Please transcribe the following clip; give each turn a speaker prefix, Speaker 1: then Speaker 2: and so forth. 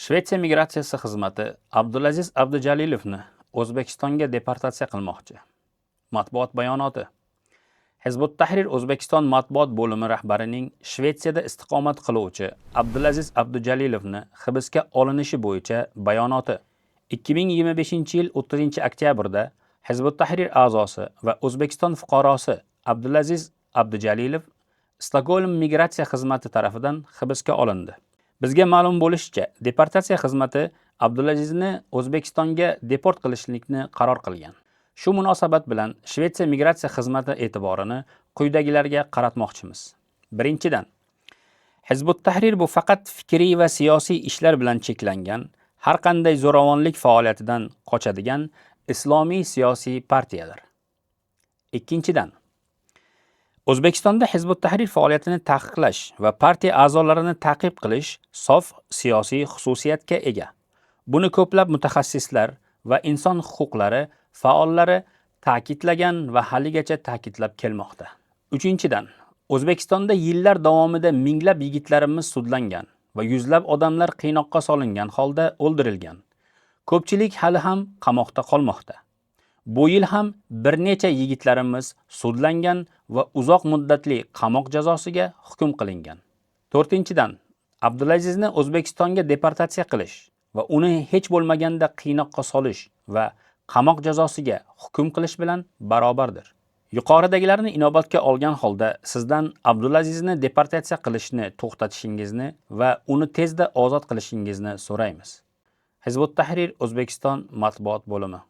Speaker 1: Shvetsiya migratsiyasi xizmati Abdulaziz Abdujalilovni O'zbekistonga deportatsiya qilmoqchi. Matbuot bayonoti. Hizbut Tahrir O'zbekiston matbuot bo'limi rahbarining Shvetsiyada istiqomat qiluvchi Abdulaziz Abdujalilovni hibsga olinishi bo'yicha bayonoti. 2025-yil 30-oktyabrda Hizbut Tahrir a'zosi va O'zbekiston fuqarosi Abdulaziz Abdujalilov Stokgolm migratsiya xizmati tarafidan hibsga olindi. Bizga ma'lum bo'lishicha, deportatsiya xizmati Abdulazizni O'zbekistonga deport qilishlikni qaror qilgan. Shu munosabat bilan Shvetsiya migratsiya xizmati e'tiborini quyidagilarga qaratmoqchimiz. Birinchidan, Hizbut Tahrir bu faqat fikriy va siyosiy ishlar bilan cheklangan, har qanday zo'ravonlik faoliyatidan qochadigan islomiy siyosiy partiyadir. Ikkinchidan, O'zbekistonda Hizbut Tahrir faoliyatini taqiqlash va partiya a'zolarini ta'qib qilish sof siyosiy xususiyatga ega. Buni ko'plab mutaxassislar va inson huquqlari faollari ta'kidlagan va haligacha ta'kidlab kelmoqda. Uchinchidan, O'zbekistonda yillar davomida minglab yigitlarimiz sudlangan va yuzlab odamlar qiynoqqa solingan holda o'ldirilgan. Ko'pchilik hali ham qamoqda qolmoqda. Bu yil ham bir necha yigitlarimiz sudlangan va uzoq muddatli qamoq jazosiga hukm qilingan. To'rtinchidan, Abdulazizni O'zbekistonga deportatsiya qilish va uni hech bo'lmaganda qiynoqqa solish va qamoq jazosiga hukm qilish bilan barobardir. Yuqoridagilarni inobatga olgan holda sizdan Abdulazizni deportatsiya qilishni to'xtatishingizni va uni tezda ozod qilishingizni so'raymiz. Hizbut Tahrir O'zbekiston matbuot bo'limi.